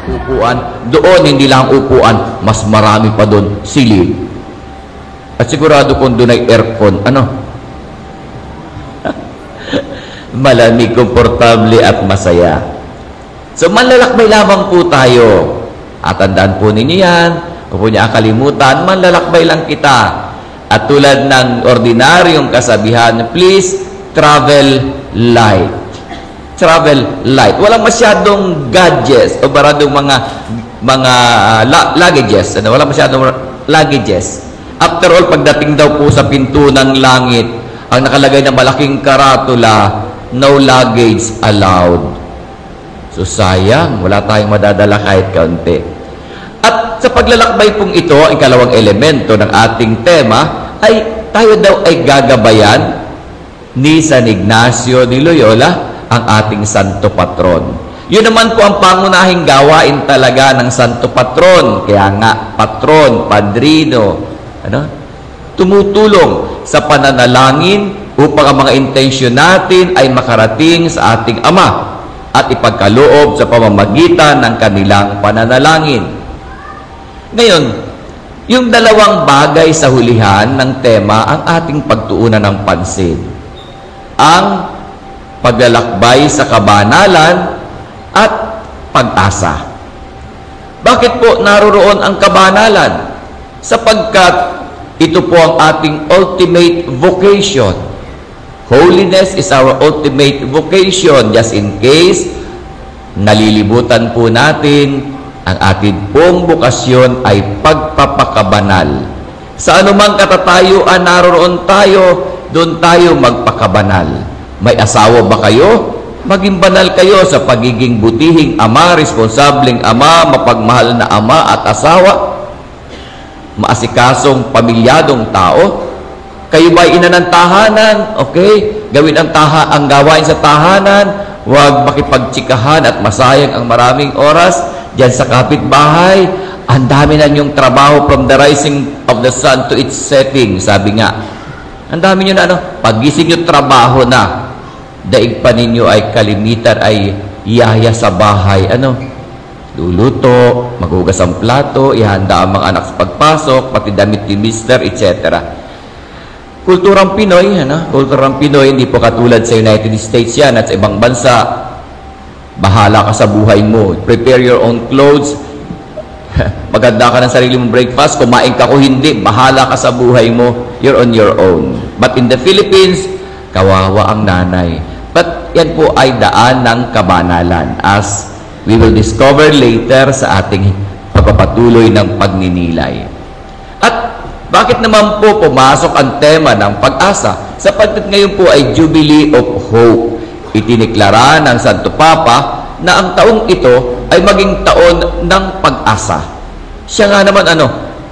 upuan. Doon, hindi lang upuan, mas marami pa doon, silid. At sigurado kung doon ay aircon, malamig, komportable at masaya. So, manlalakbay lamang po tayo. At tandaan po ninyo yan, kung po niya akalimutan, manlalakbay lang kita. At tulad ng ordinaryong kasabihan, please travel light. Travel light. Walang masyadong gadgets o maradong mga luggages. Walang masyadong luggages. After all, pagdating daw po sa pinto ng langit, ang nakalagay na malaking karatula, no luggage allowed. So sayang, wala tayong madadala kahit kaunti. At sa paglalakbay pong ito, ang ikalawang elemento ng ating tema, ay tayo daw ay gagabayan ni San Ignacio de Loyola, ang ating Santo Patron. Yun naman po ang pangunahing gawain talaga ng Santo Patron. Kaya nga, patron, padrino, tumutulong sa pananalangin upang ang mga intensyon natin ay makarating sa ating Ama at ipagkaloob sa pamamagitan ng kanilang pananalangin. Ngayon, yung dalawang bagay sa hulihan ng tema ang ating pagtuunan ng pansin. Ang paglalakbay sa kabanalan at pag-asa. Bakit po naroroon ang kabanalan? Sapagkat ito po ang ating ultimate vocation. Holiness is our ultimate vocation. Just in case, nalilibutan po natin, ang ating pong bukasyon ay pagpapakabanal. Sa anumang katatayuan naroon tayo, doon tayo magpakabanal. May asawa ba kayo? Maging banal kayo sa pagiging butihing ama, responsableng ama, mapagmahal na ama at asawa, maasikasong pamilyadong tao. Kayo ba ina ng tahanan? Okay? Gawin ang gawain sa tahanan. Huwag makipagtsikahan at masayang ang maraming oras diyan sa kapitbahay. Ang dami na niyong trabaho from the rising of the sun to its setting. Sabi nga, ang dami niyo na pagising niyo trabaho na. Daig pa ninyo ay kalimitan ay iyaya sa bahay. Luluto, maghugas ang plato, ihanda ang mga anak sa pagpasok, pati damit ni mister, etc. Kulturang Pinoy, kulturang Pinoy, hindi po katulad sa United States yan at sa ibang bansa. Bahala ka sa buhay mo. Prepare your own clothes. Maganda ka ng sarili mong breakfast. Kumain ka o hindi, bahala ka sa buhay mo. You're on your own. But in the Philippines, kawawa ang nanay. But yan po ay daan ng kabanalan. As we will discover later sa ating pagpapatuloy ng pagninilay. At bakit naman po pumasok ang tema ng pag-asa? Sapagkat ngayon po ay Jubilee of Hope. Itineklara ng Santo Papa na ang taong ito ay maging taon ng pag-asa. Siya nga naman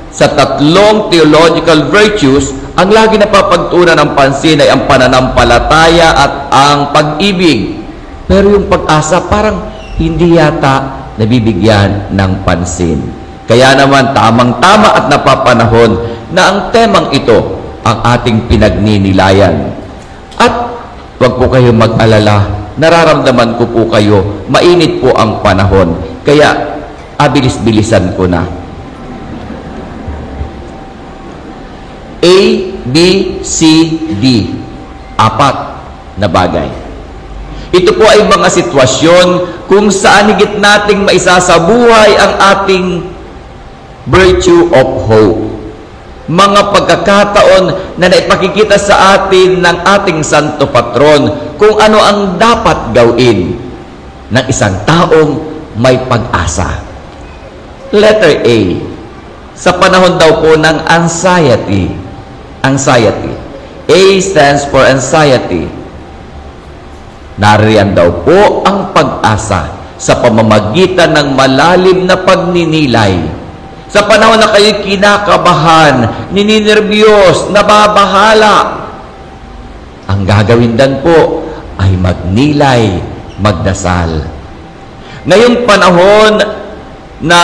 sa tatlong theological virtues, ang lagi napapagtuunan ng pansin ay ang pananampalataya at ang pag-ibig. Pero yung pag-asa parang hindi yata nabibigyan ng pansin. Kaya naman tamang-tama at napapanahon na ang temang ito ang ating pinagninilayan. At huwag po kayo mag-alala, nararamdaman ko po kayo, mainit po ang panahon. Kaya, abilis-bilisan ko na. A, B, C, D. 4 na bagay. Ito po ay mga sitwasyon kung saan higit nating maisasabuhay ang ating virtue of hope. Mga pagkakataon na naipakikita sa atin ng ating Santo Patron kung ano ang dapat gawin ng isang taong may pag-asa. Letter A. Sa panahon daw po ng anxiety. Anxiety. A stands for anxiety. Nariyan daw po ang pag-asa sa pamamagitan ng malalim na pagninilay. Sa panahon na kayo'y kinakabahan, nininerbyos, nababahala, ang gagawin dan po ay magnilay, magdasal. Ngayong panahon na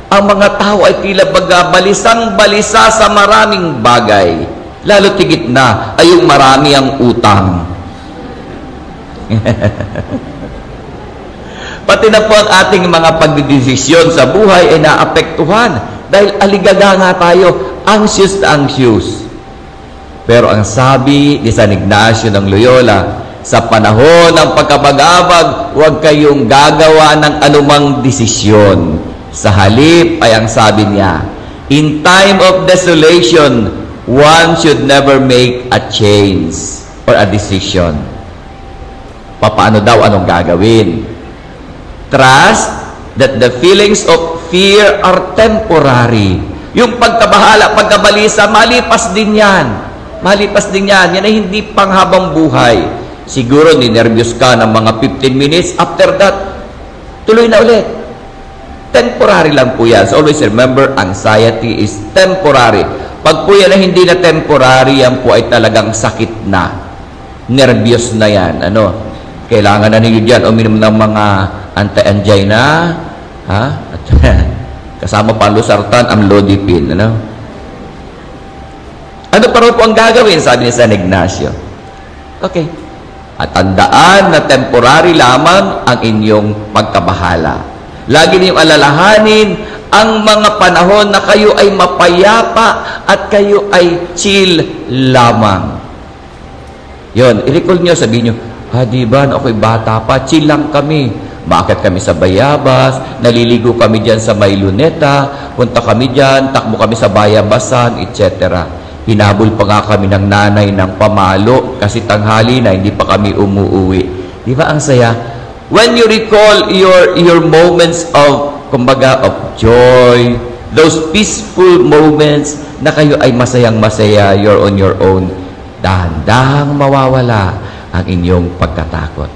ang mga tao ay tila baga balisang-balisa sa maraming bagay, lalo tigit na ay yung marami ang utang. Pati na po ang ating mga pagdidesisyon sa buhay ay naapektuhan dahil aligaga nga tayo, anxious na anxious. Pero ang sabi ni San Ignacio ng Loyola, sa panahon ng pagkabagabag, huwag kayong gagawa ng anumang desisyon. Sa halip ay ang sabi niya, in time of desolation, one should never make a change or a decision. Paano daw, anong gagawin? Trust that the feelings of fear are temporary. Yung pagkabahala, pagkabalisa, malipas din yan. Malipas din yan. Yan ay hindi panghabang buhay. Siguro, ninervyos ka ng mga 15 minutes. After that, tuloy na ulit. Temporary lang po yan. So always remember, anxiety is temporary. Pag po yan na hindi na temporary, yan po ay talagang sakit na. Nervyos na yan. Ano? Kailangan na ninyo dyan uminom ng mga anti-angina, ha? At kasama pa losartan, amlodipine, ano? Ano pa rin po ang gagawin, sabi ni San Ignacio? Okay. At tandaan na temporary lamang ang inyong pagkabahala. Lagi niyong alalahanin ang mga panahon na kayo ay mapayapa at kayo ay chill lamang. Yun, i-recall nyo, sabihin nyo, diba, ako'y bata pa, chill lang kami. Bakit kami sa Bayabas, naliligo kami dyan sa may Luneta, punta kami dyan, takbo kami sa Bayabasan, etc. Hinabol pa nga kami ng nanay ng pamalo kasi tanghali na hindi pa kami umuuwi. Di ba ang saya? When you recall your moments of, kumbaga, of joy, those peaceful moments na kayo ay masayang-masaya, you're on your own, dahan-dahang mawawala ang inyong pagkatakot.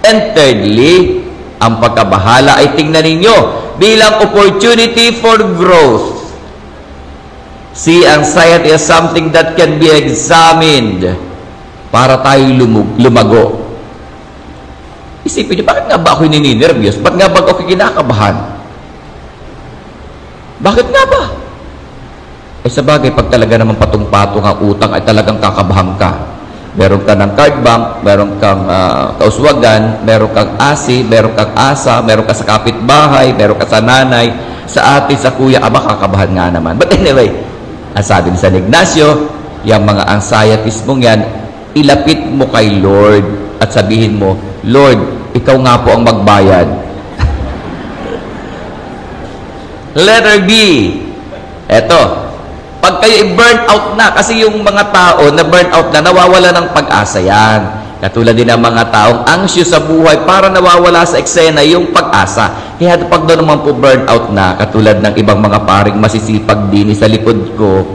And thirdly, ang pagkabahala ay tingnan ninyo bilang opportunity for growth. See, anxiety is something that can be examined para tayo lumago. Isipin niyo, bakit nga ba ako'y nininervyos? Bakit nga ba ako'y kinakabahan? Bakit nga ba? Eh sa bagay, pag talaga naman patong-patong ang utang, ay talagang kakabahan ka. Meron ka ng card bank, meron kang kauswagan, meron kang asi, meron kang asa, meron ka sa kapitbahay, meron ka sa nanay, sa ate, sa kuya, kakabahan nga naman. But anyway, ang sabi ni San Ignacio, yung mga anxieties mong yan, ilapit mo kay Lord at sabihin mo, Lord, ikaw nga po ang magbayad. Letter B. Eto, pag kayo i-burn out na, kasi yung mga tao na burn out na, nawawala ng pag-asa yan. Katulad din ng mga taong anxious sa buhay, para nawawala sa eksena yung pag-asa. Kaya pag doon naman po burn out na, katulad ng ibang mga paring masisipag din sa likod ko,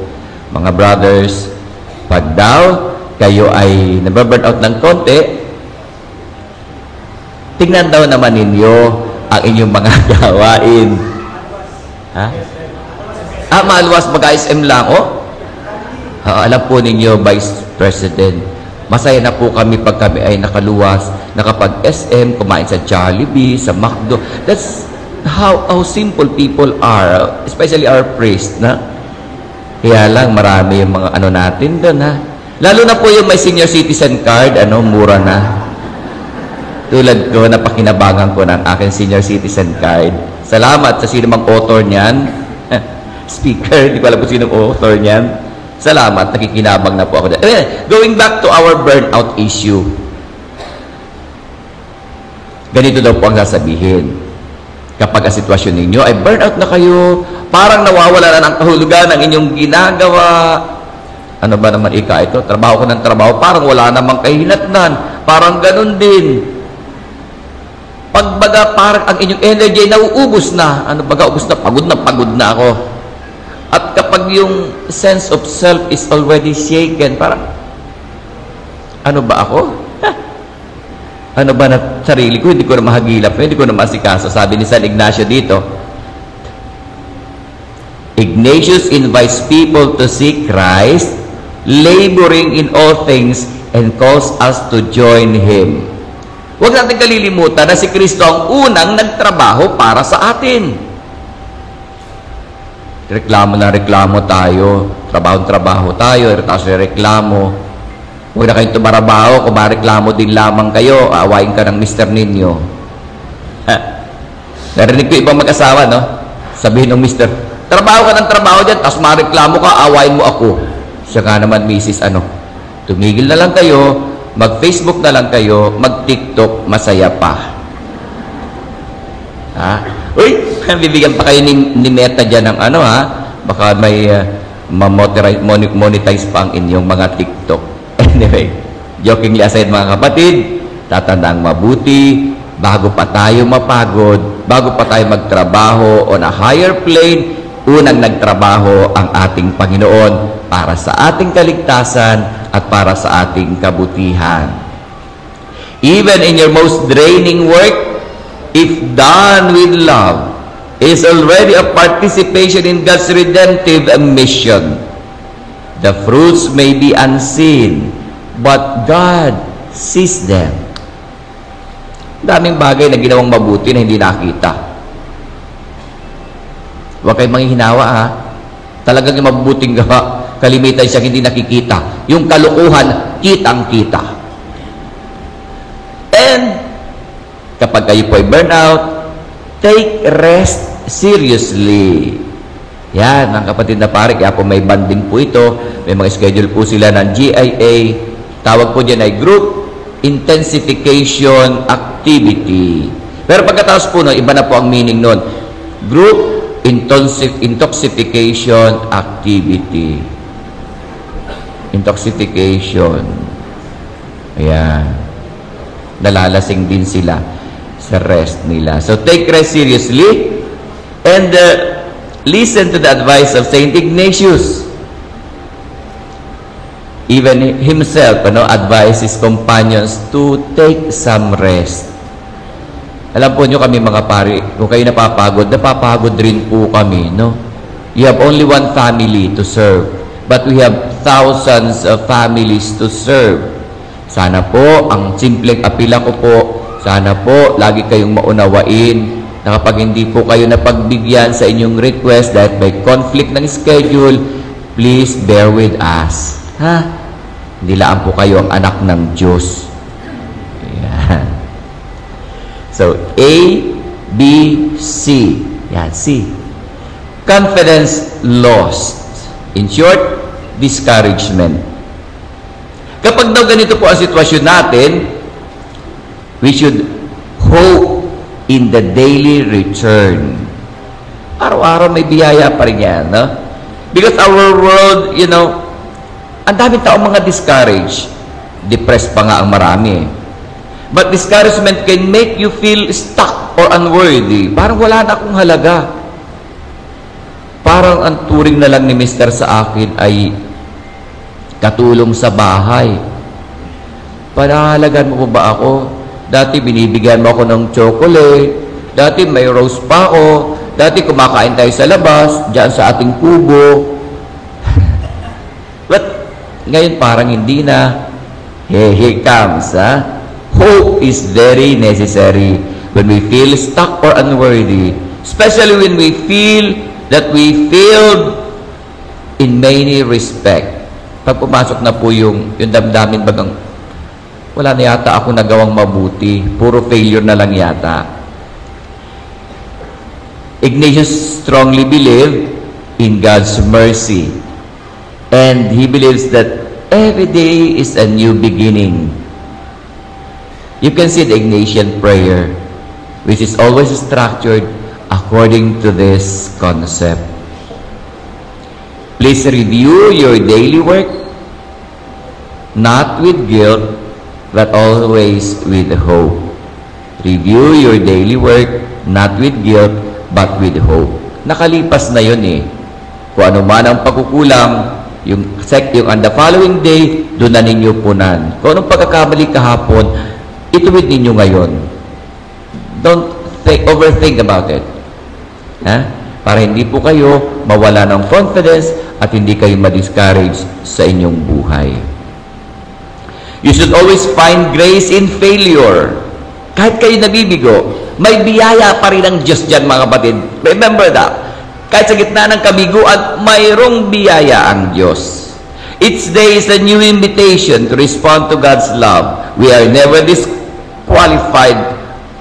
mga brothers, pag daw kayo ay nababurn out ng konti, tingnan daw naman ninyo ang inyong mga gawain. Ha? Maluwas mag-ISM lang, alam po ninyo, Vice President, masaya na po kami pag kami ay nakaluwas, nakapag-SM, kumain sa Jollibee, sa McDo. That's how simple people are, especially our priest, na? Kaya lang, marami yung mga ano natin doon, ha? Lalo na po yung may senior citizen card, mura na. Tulad ko, napakinabangan ko ng aking senior citizen card. Salamat sa sino mang author niyan. Speaker, hindi ko alam kung sino author niyan. Salamat, nakikinabang na po ako. Going back to our burnout issue. Ganito daw po ang sasabihin. Kapag ang sitwasyon ninyo ay burnout na kayo, parang nawawala na ng kahulugan ng inyong ginagawa. Ano ba naman ito? Trabaho ko ng trabaho, parang wala namang kahinatnan. Parang ganun din. Pagbaga, parang ang inyong energy ay nauubos na. Ano baga, ubos na, pagod na ako. At kapag yung sense of self is already shaken, parang, ano ba ako? Ano ba na sarili ko? Hindi ko na mahagilap, hindi ko na masikaso. Sabi ni San Ignacio dito, Ignatius invites people to seek Christ, laboring in all things, and calls us to join Him. Huwag natin kalilimutan na si Kristo ang unang nagtrabaho para sa atin. Reklamo na reklamo tayo, trabaho tayo, tapos reklamo. Huwag na kayong tumarabaho, kung mareklamo din lamang kayo, aawain ka ng Mr. Ninyo. Narinig ko ibang mag-asawa, no? Sabihin ng mister, trabaho ka ng trabaho dyan, tapos mareklamo ka, awayin mo ako. Siya nga naman, misis, tumigil na lang kayo, mag-Facebook na lang kayo, mag-TikTok, masaya pa. Ha? Uy, bibigyan pa kayo ni Meta dyan ng baka may monetize pa ang inyong mga TikTok. Anyway, jokingly aside mga kapatid, tatandang mabuti, bago pa tayo mapagod, bago pa tayo magtrabaho on a higher plane, unang nagtrabaho ang ating Panginoon para sa ating kaligtasan at para sa ating kabutihan. Even in your most draining work, if done with love, is already a participation in God's redemptive mission. The fruits may be unseen, but God sees them. Daming bagay na ginawang mabuti na hindi nakita. Huwag kayong manghihinawa, ha? Talagang yung mabubuting gawa, kalimitan siyang hindi nakikita. Yung kalukuhan, kitang-kita. And, kapag kayo po ay burnout, take rest seriously. Yan, mga kapatid na pare, kaya po may banding po ito. May mga schedule po sila ng GIA. Tawag po dyan ay Group Intensification Activity. Pero pagkatapos po nun, iba na po ang meaning nun. Group Intoxication Activity. Intoxication. Ayan. Nalalasing din sila sa rest nila. So, take rest seriously and listen to the advice of Saint Ignatius. Even himself, advised his companions to take some rest. Alam po nyo kami mga pari, kung kayo napapagod rin po kami, no? You have only one family to serve, but we have thousands of families to serve. Sana po, ang simpleng apila ko po, sana po, lagi kayong maunawain na kapag hindi po kayo napagbigyan sa inyong request dahil may conflict ng schedule, please bear with us. Ha? Nilaan po kayo ang anak ng Diyos. Ayan. So, A, B, C. Yan, C. Confidence lost. In short, discouragement. Kapag daw ganito po ang sitwasyon natin, we should hope in the daily return. Araw-araw may biyaya pa rin yan, no? Because our world, ang daming taong mga discouraged. Depressed pa nga ang marami. But discouragement can make you feel stuck or unworthy. Parang wala na akong halaga. Parang ang turing na lang ni Mr. sa akin ay katulong sa bahay. Panahalagan mo po ba ako? Dati binibigyan mo ako ng chocolate. Dati may rose pa ako. Dati kumakain tayo sa labas, diyan sa ating kubo. But ngayon parang hindi na. Here comes, ha? Hope is very necessary when we feel stuck or unworthy, especially when we feel that we failed in many respects. Pag pumasok na po yung damdamin bagang wala na yata ako nagawang mabuti, puro failure na lang yata. Ignatius strongly believed in God's mercy, and he believes that every day is a new beginning. You can see the Ignatian prayer, which is always structured according to this concept. Please review your daily work, not with guilt, but always with hope. Review your daily work, not with guilt, but with hope. Nakalipas na yun eh. Kung ano man ang pagkukulang, yung on the following day, doon na ninyo punan. Kung anong pagkakamali kahapon, ituwid ninyo ngayon. Don't overthink about it. Ha? Para hindi po kayo mawala ng confidence at hindi kayo ma-discourage sa inyong buhay. You should always find grace in failure. Kahit kayo nabibigo, may biyaya pa rin ang Diyos dyan, mga kapatid. Remember that. Kahit sa gitna ng kabiguan, mayroong biyaya ang Diyos. Each day is a new invitation to respond to God's love. We are never disqualified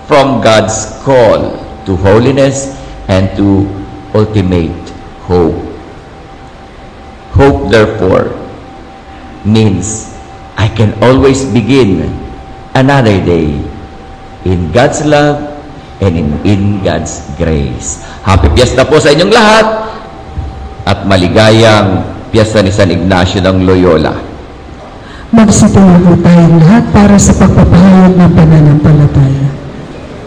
from God's call to holiness and to ultimate hope. Hope, therefore, means I can always begin another day in God's love and in God's grace. Happy Fiesta po sa inyong lahat at maligayang Fiesta ni San Ignacio ng Loyola. Magsitayo tayong lahat para sa pagpapahayag ng pananampalataya.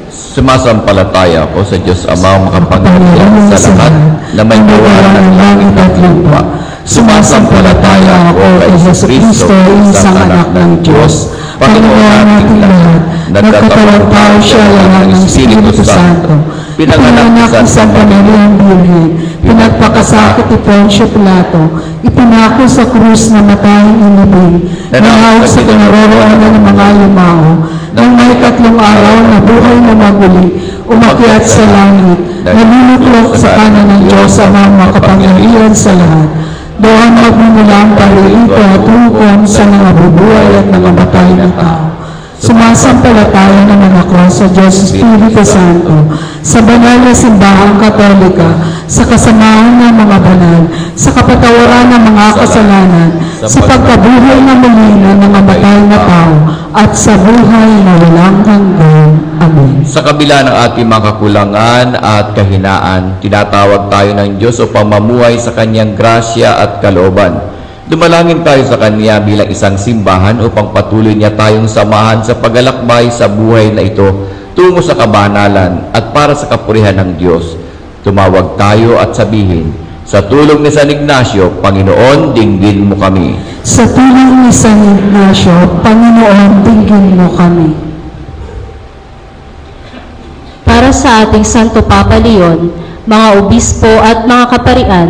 Sumasampalataya ako sa Diyos Ama makapangyarihan sa lahat na may gawa ng langit at lupa. Sumasampalataya ako kay Jesucristo, isang anak ng Diyos, Panginoon nating lahat, nagkatawang tao siya lahat ng Espiritu Santo, pinanganak ni Santa Maria ang Birhen, pinagpakasakit ni Poncio Pilato, ipinako sa krus na matayang inibig, nahawag sa kinaroroonan ng mga yumao, nang may 3 araw na buhay na maguli, umakyat sa langit, naluluklok sa kanan ng Diyos Ama makapangyarihan sa lahat. Doon magmumula ang paririto at hukom sa mga bubuhay at mga matay na tao. Sumasampalataya naman ako sa Diyos Espiritu Santo, sa banal na simbahang Katolika, sa kasamahan ng mga banal, sa kapatawaran ng mga kasalanan, sa pagkabuhay na muli ng mga matay na tao, at sa buhay na walang hanggan. Amen. Sa kabila ng ating mga kakulangan at kahinaan, tinatawag tayo ng Diyos upang mamuhay sa Kanyang grasya at kalooban. Dumalangin tayo sa Kanya bilang isang simbahan upang patuloy niya tayong samahan sa paglalakbay sa buhay na ito tungo sa kabanalan at para sa kapurihan ng Diyos. Tumawag tayo at sabihin, sa tulong ni San Ignacio, Panginoon, dinggin mo kami. Sa tulong ni San Ignacio, Panginoon, dinggin mo kami. Para sa ating Santo Papa Leon, mga obispo at mga kaparian,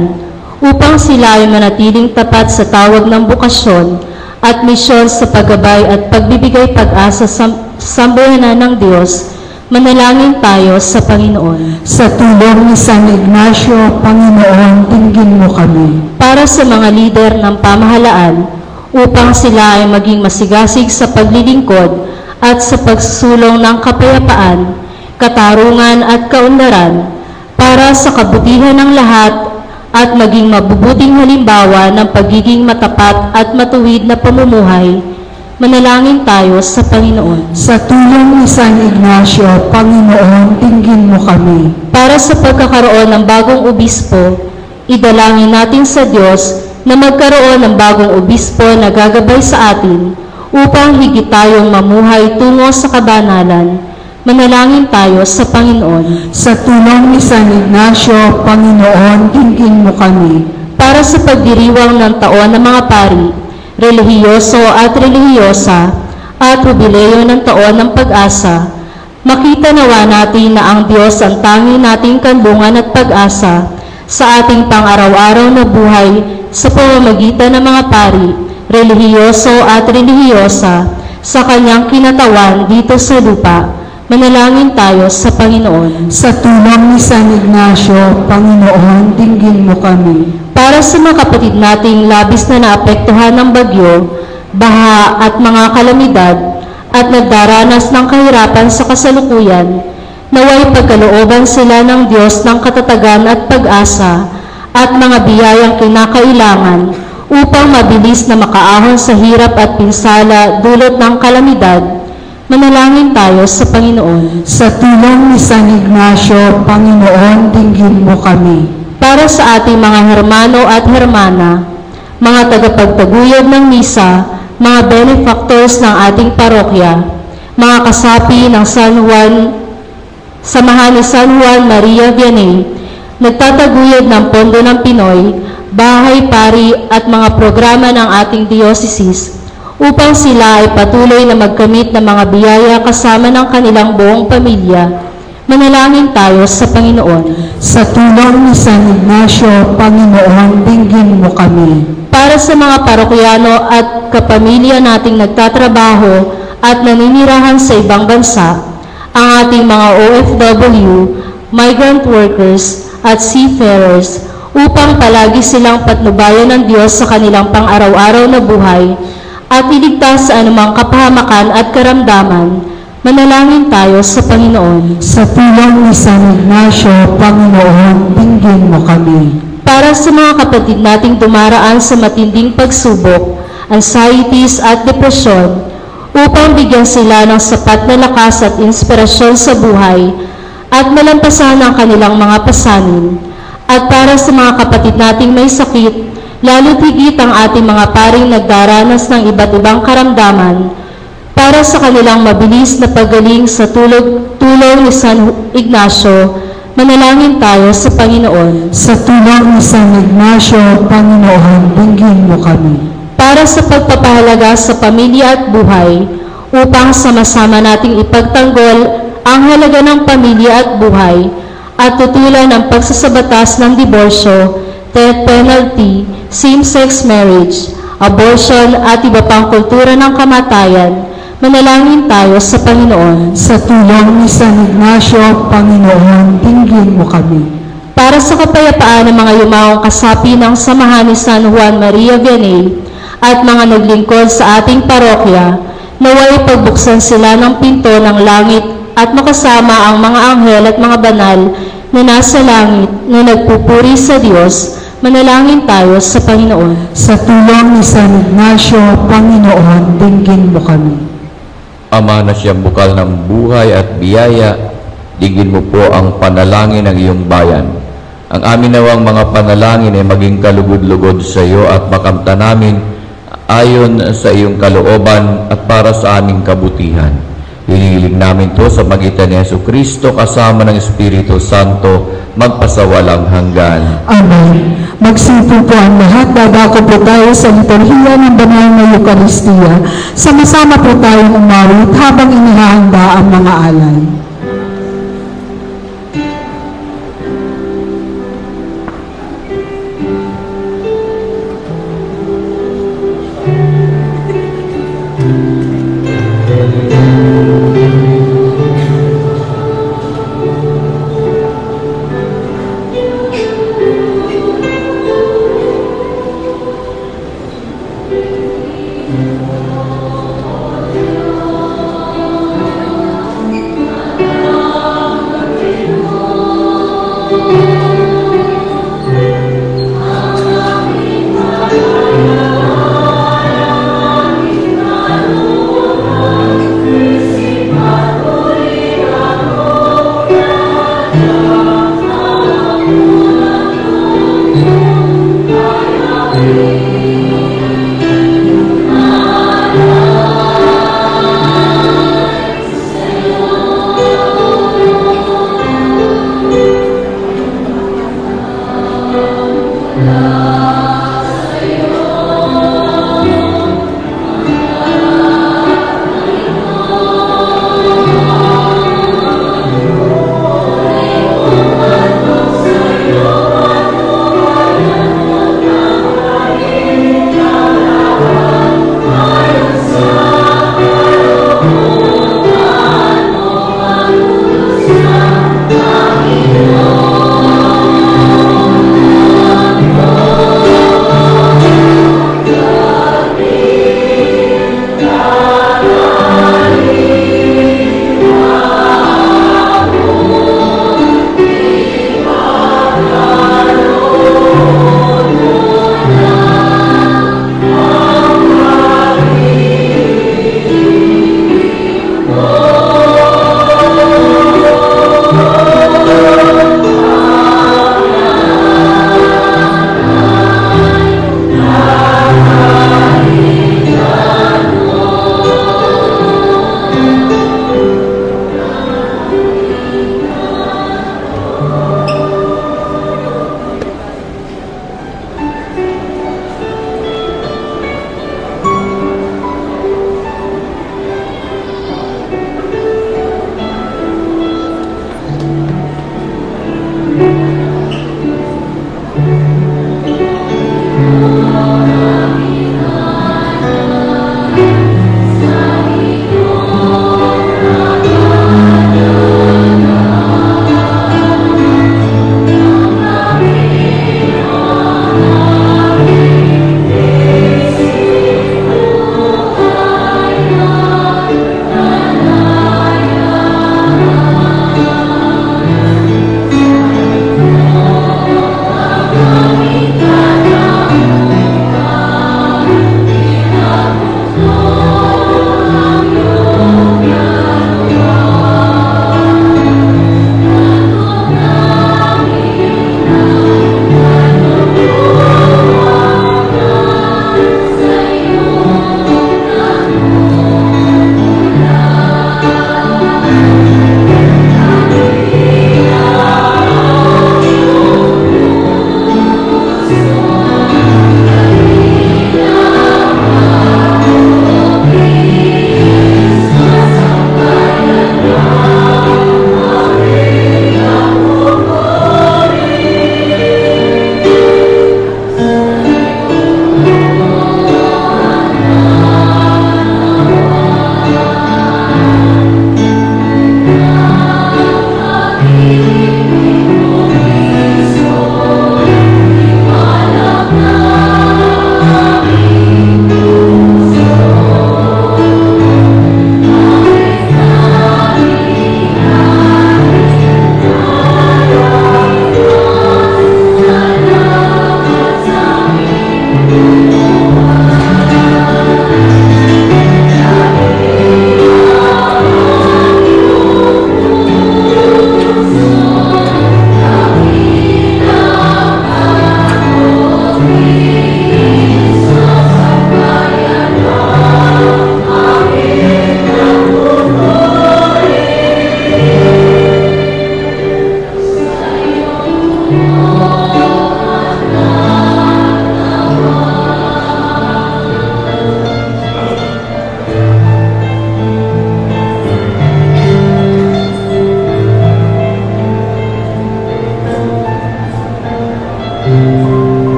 upang sila ay manatiling tapat sa tawag ng bukasyon at misyon sa paggabay at pagbibigay pag-asa sa sambayanan ng Diyos, manalangin tayo sa Panginoon. Sa tulong ni San Ignacio, Panginoon, dinggin mo kami. Para sa mga lider ng pamahalaan, upang sila ay maging masigasig sa paglilingkod at sa pagsusulong ng kapayapaan, katarungan at kaunlaran, para sa kabutihan ng lahat at maging mabubuting halimbawa ng pagiging matapat at matuwid na pamumuhay, manalangin tayo sa Panginoon. Sa tulong ni San Ignacio, Panginoon, dinggin mo kami. Para sa pagkakaroon ng bagong obispo, idalangin natin sa Diyos na magkaroon ng bagong obispo na gagabay sa atin upang higit tayong mamuhay tungo sa kabanalan. Manalangin tayo sa Panginoon. Sa tulong ni San Ignacio, Panginoon, dinggin mo kami. Para sa pagdiriwang ng taon ng mga pari, relihiyoso at relihiyosa, at jubileo ng taon ng pag-asa, makita nawa natin na ang Diyos ang tangi nating kanlungan at pag-asa sa ating pang-araw-araw na buhay sa pamamagitan ng mga pari, relihiyoso at relihiyosa, sa Kanyang kinatawan dito sa lupa. Manalangin tayo sa Panginoon. Sa tulong ni San Ignacio, Panginoon, dinggin mo kami. Para sa mga kapatid nating labis na naapektuhan ng bagyo, baha at mga kalamidad at nagdaranas ng kahirapan sa kasalukuyan, naway pagkalooban sila ng Diyos ng katatagan at pag-asa at mga biyayang kinakailangan upang mabilis na makaahon sa hirap at pinsala dulot ng kalamidad. Manalangin tayo sa Panginoon. Sa tulong ni San Ignacio, Panginoon, dinggin mo kami. Para sa ating mga hermano at hermana, mga tagapagtaguyod ng misa, mga benefactors ng ating parokya, mga kasapi ng San Juan, Samahan ni San Juan Maria Vianney, nagtataguyod ng Pondo ng Pinoy, Bahay Pari at mga programa ng ating diocese, upang sila ay patuloy na magkamit ng mga biyaya kasama ng kanilang buong pamilya. Manalangin tayo sa Panginoon. Sa tulong ni San Ignacio, Panginoon, dinggin mo kami. Para sa mga parokyano at kapamilya nating nagtatrabaho at naninirahan sa ibang bansa, ang ating mga OFW, migrant workers at seafarers, upang palagi silang patnubayan ng Diyos sa kanilang pang-araw-araw na buhay, at iligtas sa anumang kapahamakan at karamdaman, Manalangin tayo sa Panginoon. Sa tulong ni San Ignacio, Panginoon, dinggin mo kami. Para sa mga kapatid nating dumaraan sa matinding pagsubok, anxieties at depresyon, upang bigyan sila ng sapat na lakas at inspirasyon sa buhay at malampasan ang kanilang mga pasanin. At para sa mga kapatid nating may sakit, lalo't higit ang ating mga paring nagdaranas ng iba't ibang karamdaman, para sa kanilang mabilis na paggaling sa tulong ni San Ignacio, manalangin tayo sa Panginoon. Sa tulong ni San Ignacio, Panginoon, dinggin mo kami. Para sa pagpapahalaga sa pamilya at buhay, upang sama-sama nating ipagtanggol ang halaga ng pamilya at buhay, at tutulan ang pagsasabatas ng diborsyo, death penalty, same-sex marriage, abortion at iba pang kultura ng kamatayan, manalangin tayo sa Panginoon. Sa tulong ni San Ignacio, Panginoon, dinggin mo kami. Para sa kapayapaan ng mga yumaong kasapi ng samahan ni San Juan Maria Vianney at mga naglingkod sa ating parokya, naway pagbuksan sila ng pinto ng langit at makasama ang mga anghel at mga banal na nasa langit na nagpupuri sa Diyos, manalangin tayo sa Panginoon. Sa tulong ni San Ignacio, Panginoon, dinggin mo kami. Ama na siyang bukal ng buhay at biyaya, digin mo po ang panalangin ng iyong bayan. Ang amin nawang mga panalangin ay maging kalugod-lugod sa iyo at makamta namin ayon sa iyong kalooban at para sa aming kabutihan. Hinihiling namin to sa magitan ni Jesucristo kasama ng Espiritu Santo, magpasawalang hanggan. Amen. Magsipo po ang lahat. Dadako po tayo sa liturhiya ng banal na Eucharistia. Sama-sama po tayong umawit habang inihahanda ang mga alay.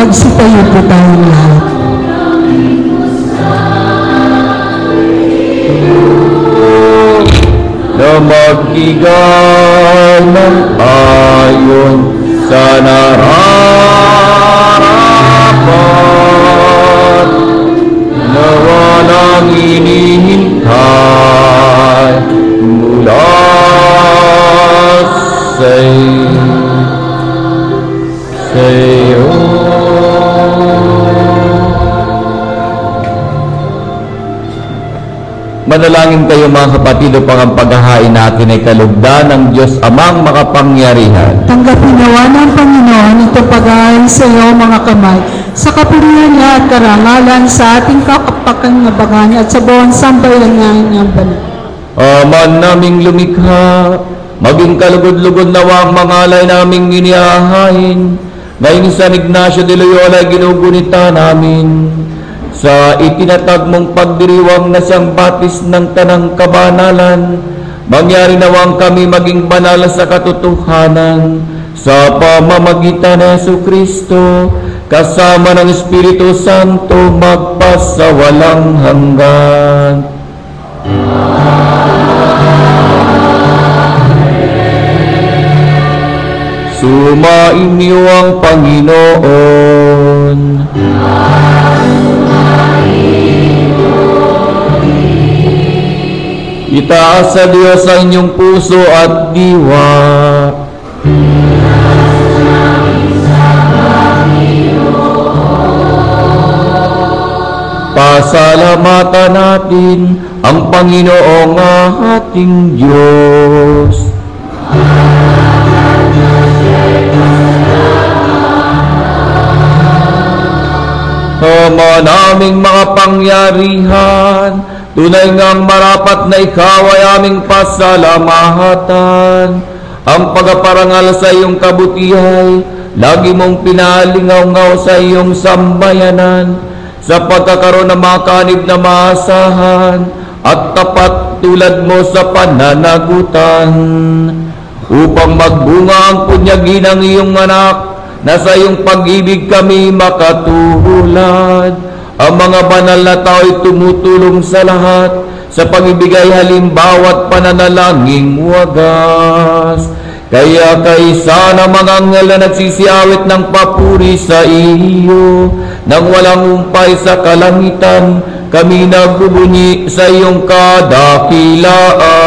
Magsitayo po tayong lahat. Na magbigay ng ayon sa nararapat na walang inihintay mula sa'yo. Manalangin kayo mga kapatid upang ang paghahain natin ay kalugdan ng Diyos Amang makapangyarihan. Tanggapin nawa ng Panginoon itong pag-aay sa iyo mga kamay, sa kapurihan niya at karangalan sa ating kapakinabangan at sa buong sambayan niyang banal. Aman naming lumikha, maging kalugod-lugod nawa ang mga alay naming iniahain. Ngayong San Ignacio de Loyola ay ginugunita namin. Sa itinatag mong pagdiriwang na siyang batis ng tanang kabanalan, mangyari nawang kami maging banal sa katotohanan sa pamamagitan ng Jesucristo, kasama ng Espiritu Santo magpasawalang hanggan. Sumainyo ang Panginoon. Itaas sa Diyos ang inyong puso at diwa. Pasalamatan natin ang Panginoong ating Diyos. Ama naming mga pangyarihan, tunay ngang marapat na ikaw ay aming pasalamatan. Ang pagaparangal sa iyong kabutihay, lagi mong pinalingaw-ngaw sa iyong sambayanan, sa pagkakaroon ng mga kanib na maasahan, at tapat tulad mo sa pananagutan, upang magbunga ang punyagi ng iyong anak, na sa iyong pag-ibig kami makatulad. Ang mga banal na tao ay tumutulong sa lahat sa pag-ibigay halimbawa at pananalangin wagas. Kaya kaysa ng mga anghel na nagsisiawit ng papuri sa iyo, nang walang umpay sa kalangitan, kami nagbubunyi sa iyong kadakilaan.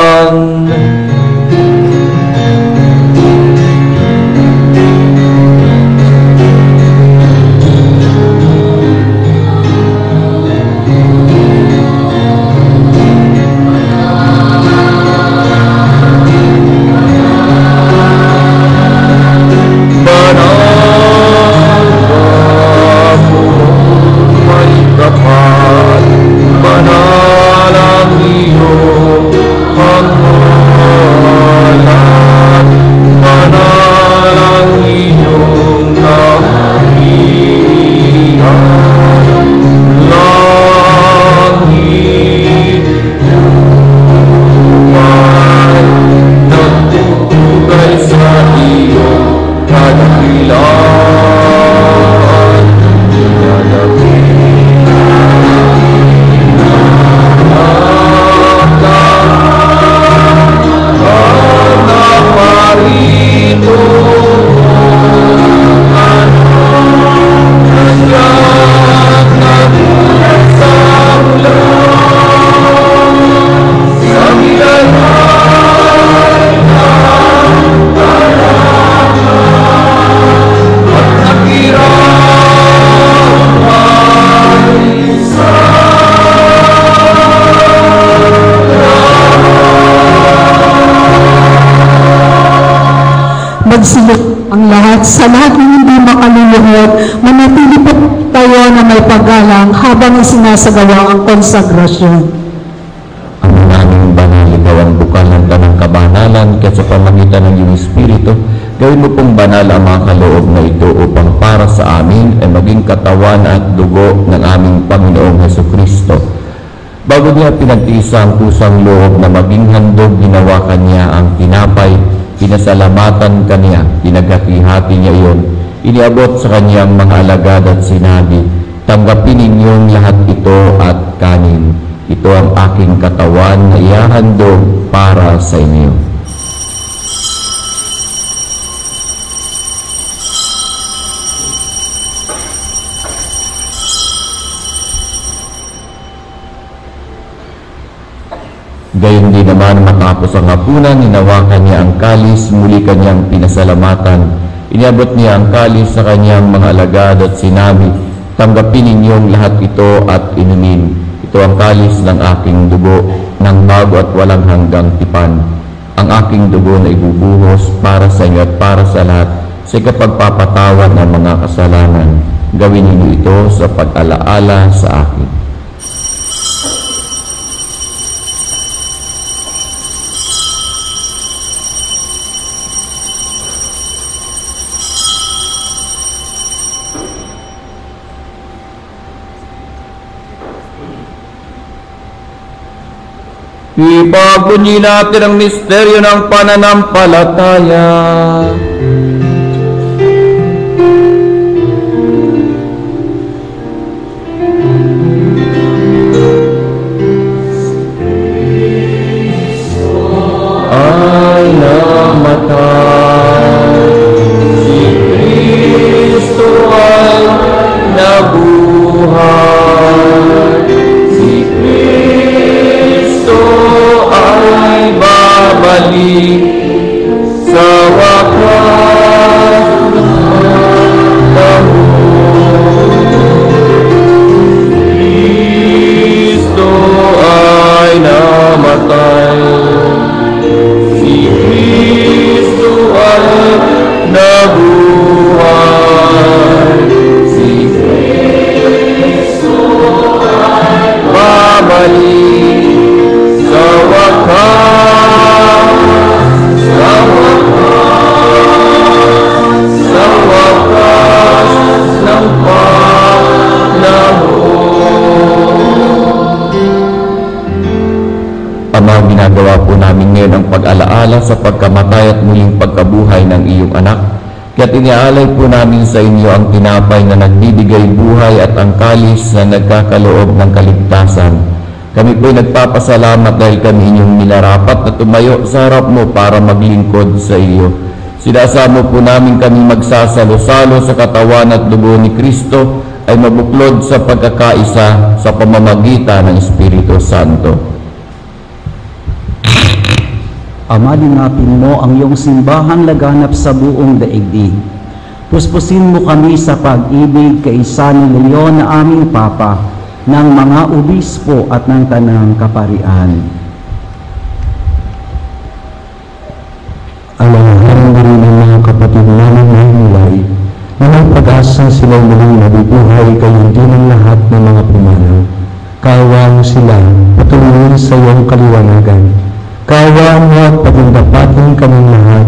Magsilip ang lahat sa lahat ng hindi makaluluhod, manatili po tayo na may paggalang habang isinasagawa ang konsagrasyon. Ang naming banal, ikaw ang bukal ng tanang kabanalan, kaya sa pamagitan ng iyong Espiritu, gawin mo pong banal ang mga kaloob na ito upang para sa amin ay maging katawan at dugo ng aming Panginoong Jesucristo. Bago niya pinagtiisa ang kusang loob na maging handog, ginawa kanya ang tinapay, pinasalamatan kanya, pinaghati-hati niya iyon, iniabot sa kanyang mga alagad at sinabi, "Tanggapin ninyong lahat ito at kanin. Ito ang aking katawan na ihahandog para sa inyo." Gayon din naman matapos ang hapunan, hinawakan niya ang kalis, muli kanyang pinasalamatan. Iniabot niya ang kalis sa kanyang mga alagad at sinabi, "Tanggapin ninyong lahat ito at inumin. Ito ang kalis ng aking dugo, ng bago at walang hanggang tipan. Ang aking dugo na ibubuhos para sa inyo at para sa lahat sa ikapagpapatawad ng mga kasalanan. Gawin ninyo ito sa pag-alaala sa akin." Ipagbunyi natin ang misteryo ng pananampalataya. Ay namatay, si Kristo ay nabuhay, si Kristo ay babalik sa wakas ng Kristo ay namatay, si Kristo ay nabuhay, si Kristo ay babalik sa wakas ng panahon. Ama, ginagawa po namin ngayon ang pag-alaala sa pagkamatay at muling pagkabuhay ng iyong anak. Kaya't iniaalay po namin sa inyo ang tinapay na nagbibigay buhay at ang kalis na nagkakaloob ng kaligtasan. Kami po'y nagpapasalamat dahil kami inyong minarapat na tumayo sa harap mo para maglingkod sa iyo. Sinasamo po namin kami magsasalo-salo sa katawan at dugo ni Kristo ay mabuklod sa pagkakaisa sa pamamagitan ng Espiritu Santo. Ama, linapin mo ang iyong simbahan laganap sa buong daigdig. Puspusin mo kami sa pag-ibig kaisa ni Leon na aming Papa, ng mga obispo at ng tanang kaparian. Alahan na rin ang mga kapatid namin na hinulay, na may pag-asa silang muling nabubuhay kayo din ang lahat ng mga pumanaw. Kaawaan mo sila, patuloyin sa iyong kaliwanagan. Kaawaan mo at pagundapatin kaming lahat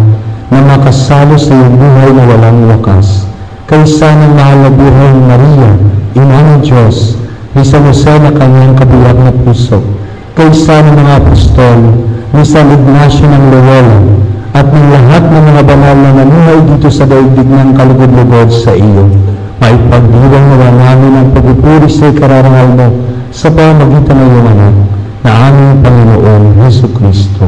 na makasalo sa iyong buhay na walang wakas. Kaysa ng mahal na buhay ni Maria, Ina ng Diyos, ni San Jose na kanyang kabiyak na puso, kaysa ng mga apostol, ni San Ignacio ng Loyola, at ng lahat ng mga banal na namuhay dito sa daigdig ng kalugod-lugod sa iyo. Maipagdiwang nawa namin ang pagpupuri sa ikararangal mo sa pamamagitan ng iyong anak, na aming Panginoon Jesucristo.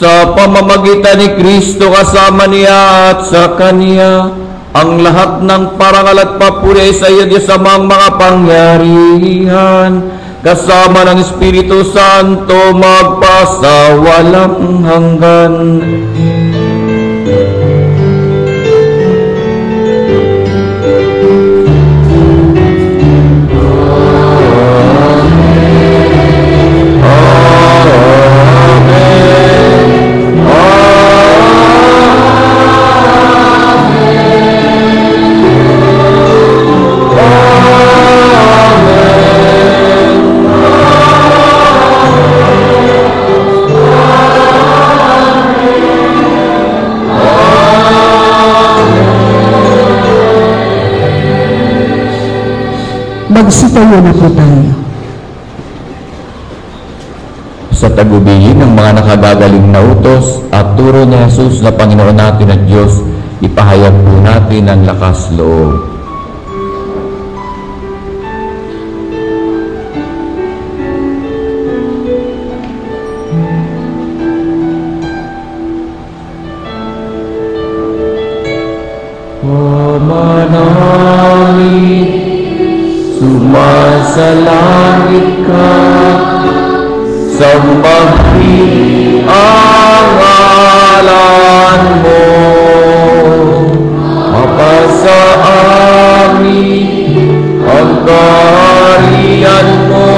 Sa pamamagitan ni Kristo, kasama niya at sa Kanya, ang lahat ng parangal at papuri ay sa iyo, Diyos amang mga pangyarihan, kasama ng Espiritu Santo, magpasawalang hanggan. Magsitayo na po tayo. sa tagubilin ng mga nakagagaling na utos at turo ni Jesus na Panginoon natin at Diyos, ipahayag po natin ang lakas loob. Manangin, sumasalangit ka, sambahin ang ngalan mo, mapasa amin ang kaharian mo,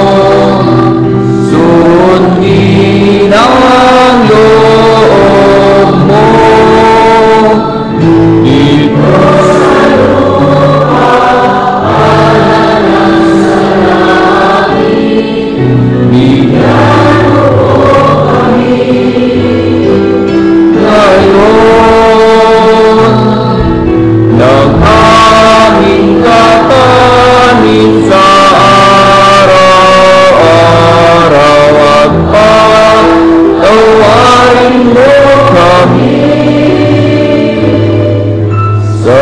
sundin ang loob mo, dito sa lupa, alam ng salamin, bigyan mo kami ngayon ng aming kakanin sa araw-araw at patawarin mo kami sa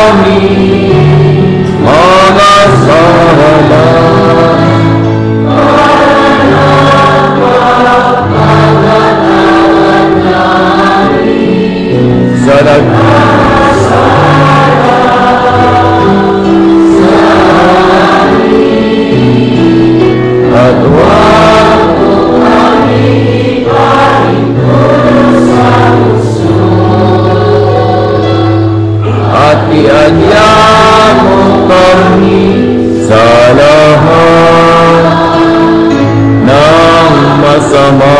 aming mga sala. Sa nagkasala sa amin, at huwag mo kami ipaintulong sa gusto, at iadya mo kami sa lahat ng masama.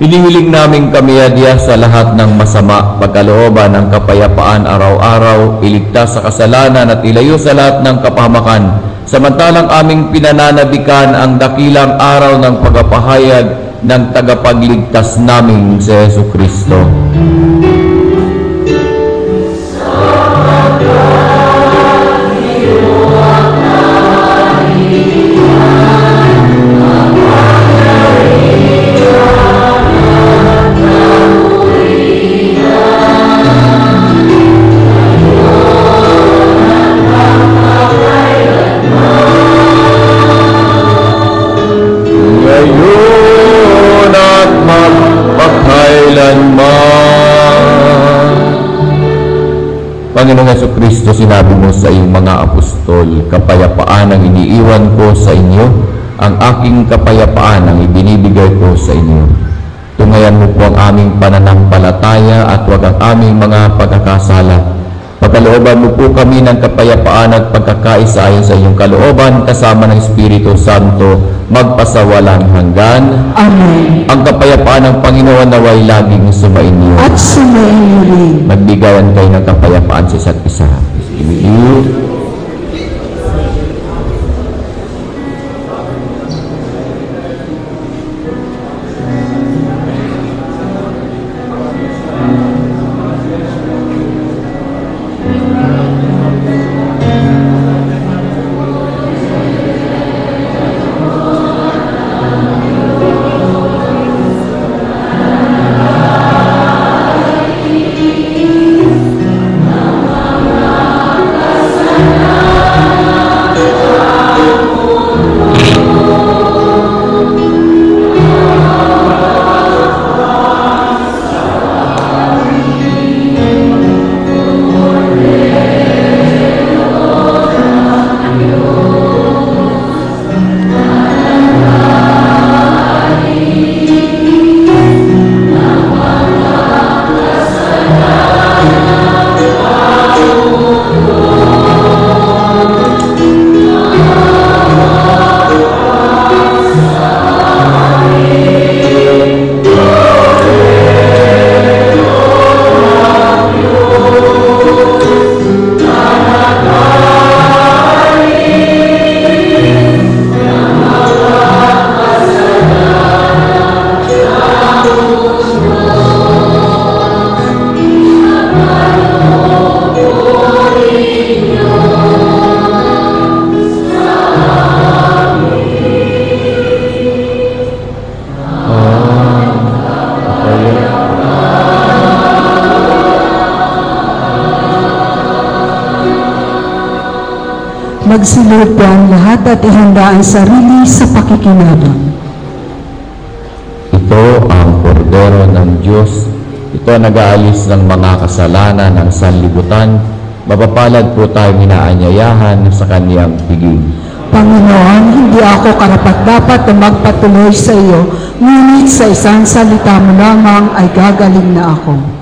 Hinihiling namin kami adya sa lahat ng masama, pagkalooban ng kapayapaan araw-araw, iligtas sa kasalanan at ilayo sa lahat ng kapahamakan, samantalang aming pinananabikan ang dakilang araw ng pagpapahayag ng tagapagligtas naming si Jesucristo. Ngayon at magpakailanman. Panginoong Jesucristo, sinabi mo sa iyong mga apostol, kapayapaan ang iniiwan ko sa inyo, ang aking kapayapaan ang ibinibigay ko sa inyo. Tungayan mo po ang aming pananampalataya at huwag ang aming mga pagkakasala. Pagkalooban mo po kami ng kapayapaan at pagkakaisa ayon sa iyong kalooban kasama ng Espiritu Santo magpasawalang hanggan. Amen. Ang kapayapaan ng Panginoon naway laging sumainyo. At sumainyo rin. Magbigayan kayo ng kapayapaan sa isa't isa. With you. Magsilod po ang lahat at ihanda ang sarili sa pakikinabang. Ito ang kordero ng Diyos. Ito ang nag-aalis ng mga kasalanan ng sanlibutan. Mapapalad po tayong inaanyayahan sa kaniyang piging. Panginoon, hindi ako karapat-dapat na magpatuloy sa iyo, ngunit sa isang salita mo lamang ay gagaling na ako.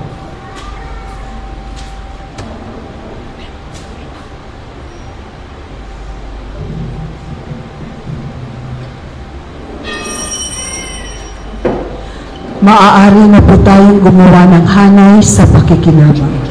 Maaari na po tayong gumawa ng hanay sa pakikinabang.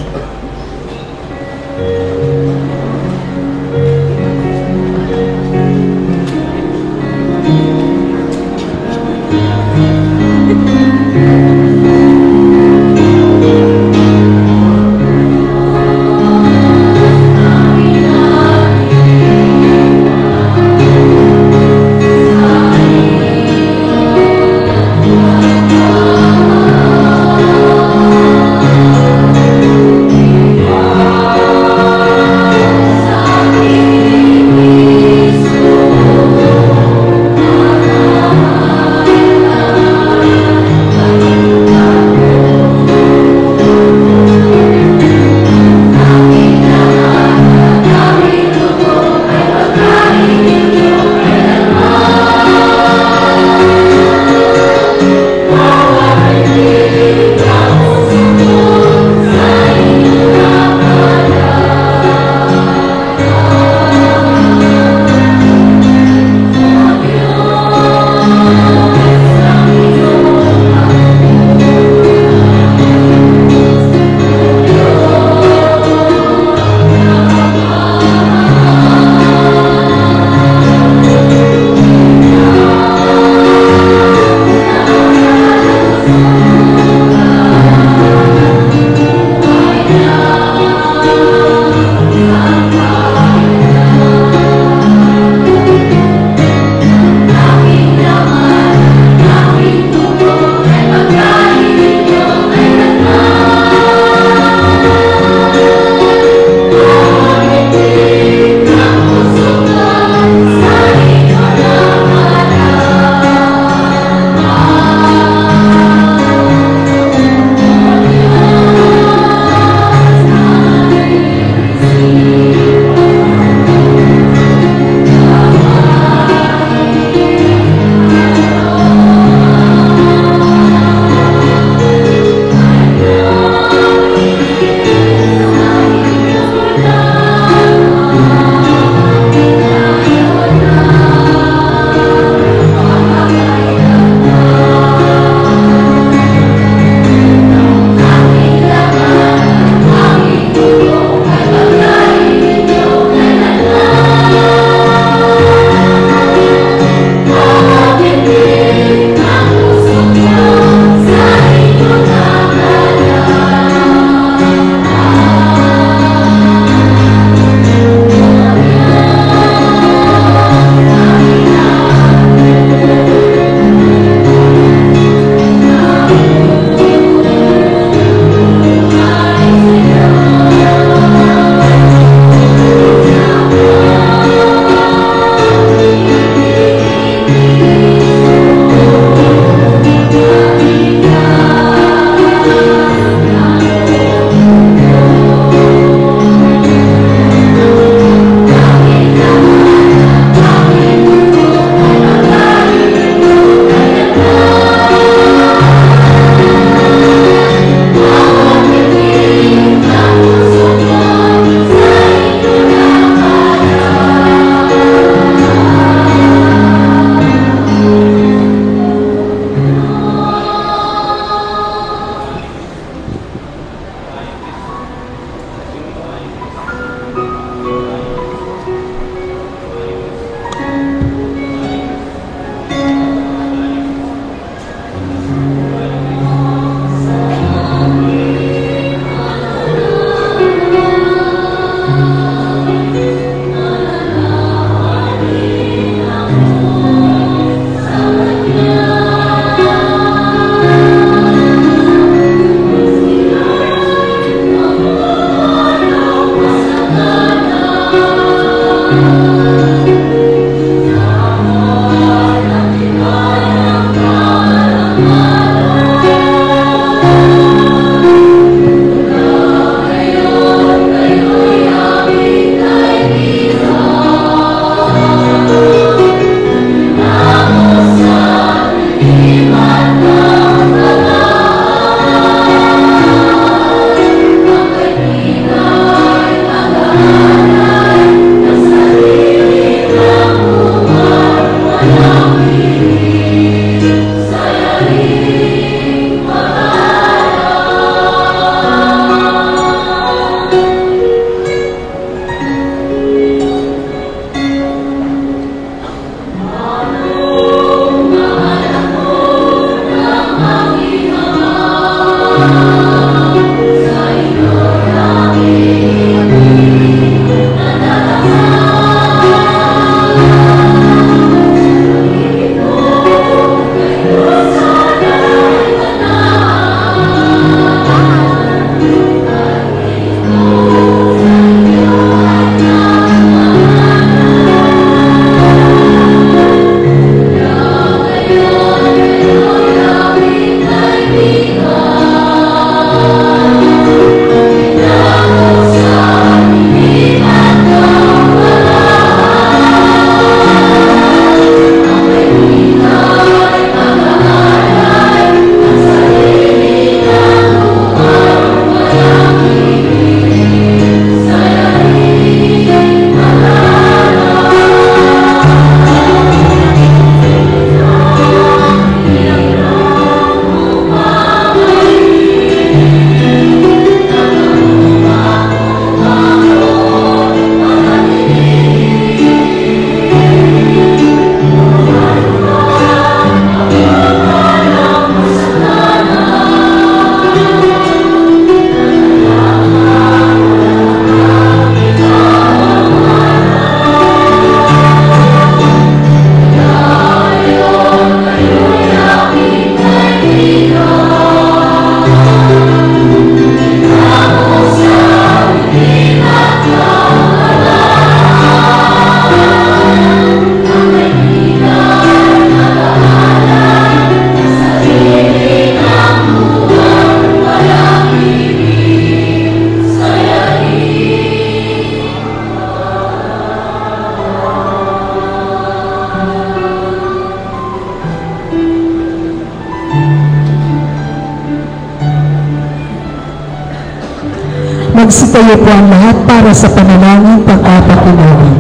Magsitayo po ang lahat para sa panalangin pagpapakilala.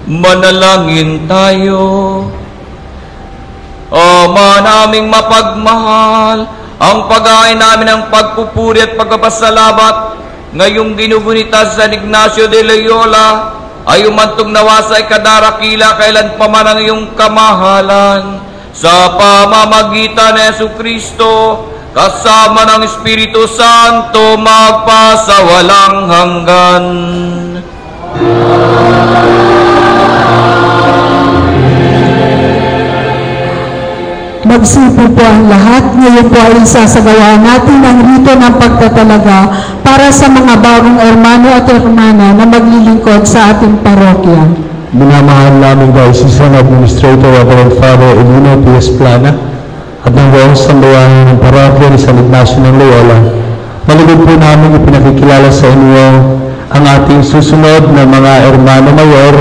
Manalangin tayo. Ama naming mapagmahal, ang pag-aay namin ng pagpupuri at pagpapasalamat ngayong ginugunita sa San Ignacio de Loyola ay umantong nawa sa ikadarakila kailan pa man ang iyong kamahalan sa pamamagitan ni Jesucristo kasama ng Espiritu Santo magpasawalang hanggan. Magsipo po ang lahat. Ngayon po ay isasagawa natin ang rito ng pagtatalaga para sa mga bagong hermano at hermana na maglilingkod sa ating parokya. Minamahal namin Diocesan Administrator Reverend Father Elino P.S. Plana at ng buong sambayanan ng parokya ni San Ignacio ng Loyola. Malugod po namin ipinakikilala sa inyo ang ating susunod na mga hermano mayor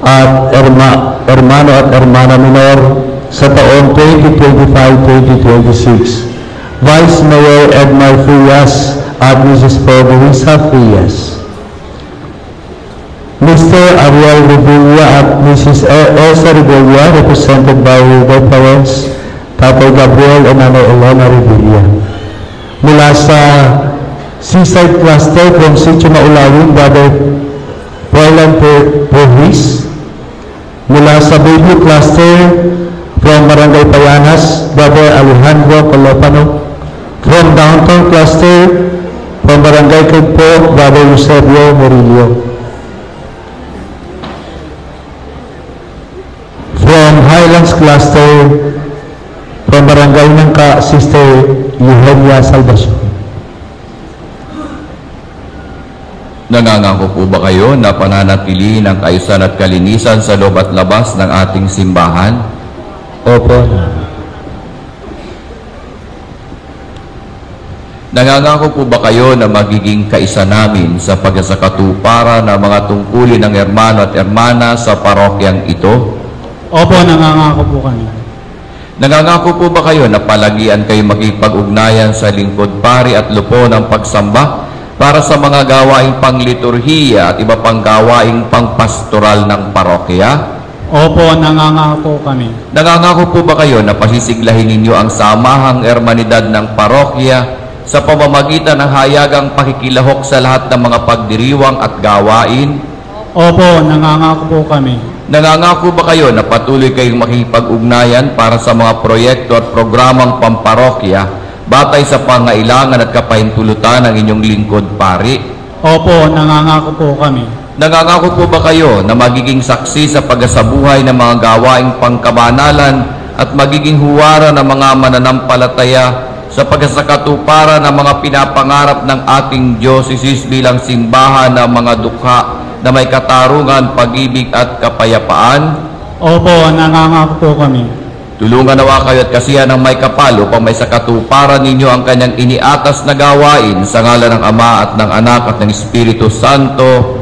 at hermano at hermana minor sa taong 2025-2026. Vice Mayor Edmar Frias at Mrs. Luisa Frias. Mr. Ariel Revilla at Mrs. Elsa Revilla, represented by their parents, Tatay Gabriel and Nanay Elena Revilla. Mula sa Seaside Cluster from Sitio Maulawin, Brother Roland Pervis. Mula sa Baby Cluster from Barangay Payanas, Brother Alejandro Colopano. From Downtown Cluster, from Barangay Kagpo, Brother Eusebio Murillo. From Highlands Cluster, from Barangay Nangka, Sister Eugenia Salvacion. Nangangako po ba kayo na pananatili ng kaayusan at kalinisan sa loob at labas ng ating simbahan? Opo. Nangangako po ba kayo na magiging kaisa namin sa pagsasakatuparan ng mga tungkulin ng hermano at hermana sa parokyang ito? Opo, nangangako po kami. Nangangako po ba kayo na palagian kayo makipag-ugnayan sa lingkod pari at lupo ng pagsamba para sa mga gawaing pangliturhiya at iba pang gawaing pangpastoral ng parokya? Opo, nangangako kami. Nangangako po ba kayo na pasisiglahin ninyo ang samahang ermanidad ng parokya sa pamamagitan ng hayagang pakikilahok sa lahat ng mga pagdiriwang at gawain? Opo, nangangako po kami. Nangangako ba kayo na patuloy kayong makipag-ugnayan para sa mga proyekto at programang pamparokya batay sa pangailangan at kapahintulutan ng inyong lingkod pari? Opo, nangangako po kami. Nangangako po ba kayo na magiging saksi sa pagsasabuhay ng mga gawaing pangkabanalan at magiging huwara ng mga mananampalataya sa pagsasakatuparan ng mga pinapangarap ng ating diocese bilang simbahan ng mga dukha na may katarungan, pag-ibig at kapayapaan? Opo, nangangako po kami. Tulungan nawa kayo at kasihan ng may kapal upang may sakatuparan ninyo ang kanyang iniatas na gawain sa ngalan ng Ama at ng Anak at ng Espiritu Santo.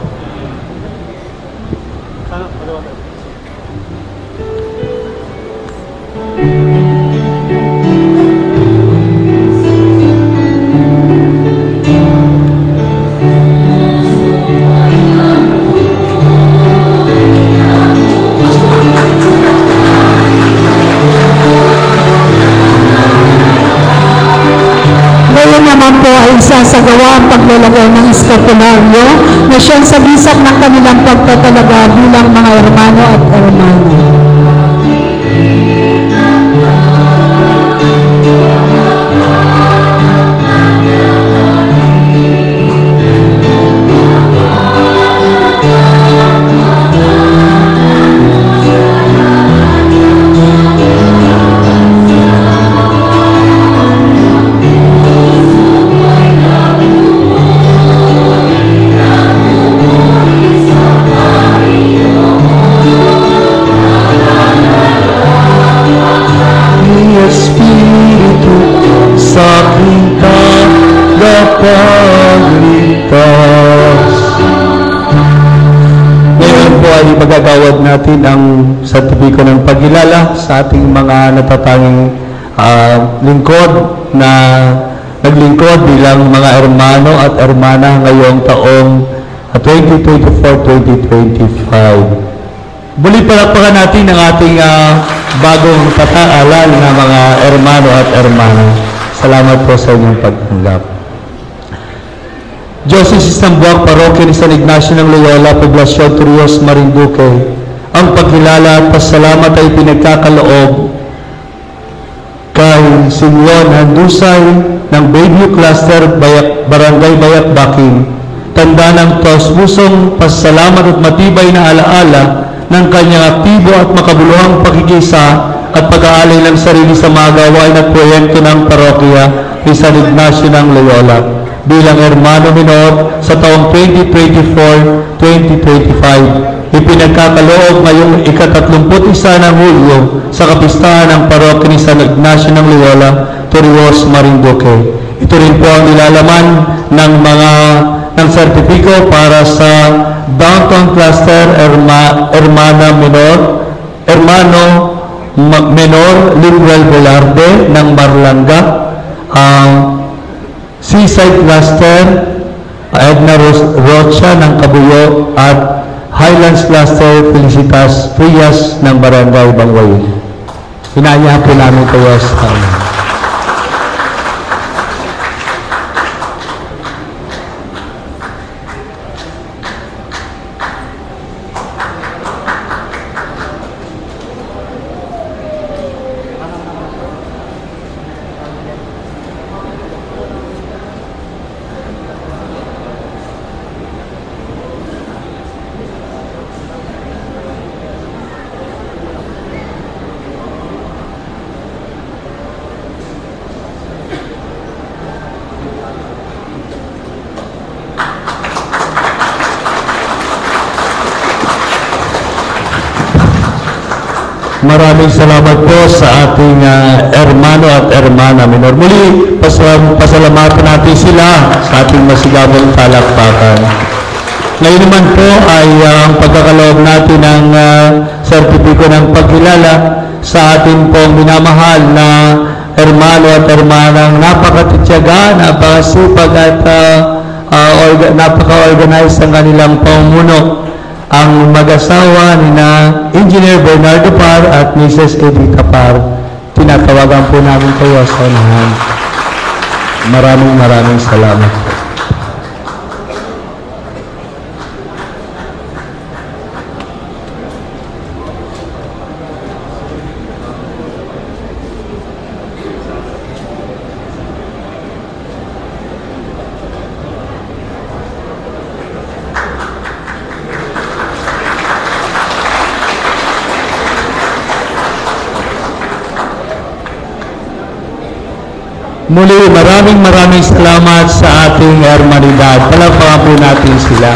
Isasagawa ang paglalagay ng eskapularyo na siyang sagisag ng kanilang pagtatalaga bilang mga hermano at hermana. ay magagawad natin ang sertipiko ng pagkilala sa ating mga natatanging lingkod na naglingkod bilang mga hermano at hermana ngayong taong 2024-2025. Muli palakpakan natin ang ating bagong pataalan na mga hermano at hermana. Salamat po sa inyong pagtanggap. Joseph Istambuang, Parokya ni San Ignacio ng Loyola, Poblacion Torrijos, Marinduque. Ang pagkilala at pasalamat ay pinagkakaloob kay Simeon Handusay ng Bayview Cluster, Barangay Bayakbaking. Tanda ng taos-pusong pasalamat at matibay na alaala ng kanyang aktibo at makabuluhang pakikisa at pag-aalay ng sarili sa mga gawain at proyekto ng parokya ni San Ignacio ng Loyola bilang hermano minor sa taong 2024-2025. Ipinagkakaloob ngayong ika-31 ng Hulyo sa kapistahan ng parokya ni San Ignacio ng Loyola, Torrijos, Marinduque. Ito rin po ang nilalaman ng sertipiko para sa Downtown Cluster Hermano Menor Linguel Velarde ng Marlanga, Seaside Cluster Edna Rocha ng Kabuyo at Highlands Cluster Felicitas Frias ng Barangay Bangwayin. Inaanyahan po namin kayo sa Maraming salamat po sa ating hermano at hermana minor. Muli, pasalamatan natin sila sa ating masigabong palakpakan. Ngayon naman po ay ang pagkakaloob natin ng sertipiko ng pagkilala sa ating pong minamahal na hermano at hermanang napakatityaga, napakasipag at napaka-organized ang kanilang pamumuno. Ang mag-asawa ni na Engineer Bernardo Par at Mrs. Edita Par. Tinatawagan po namin kayo sa unahan. Maraming salamat. Muli, maraming salamat sa ating hermanidad. Palakpakan po natin sila.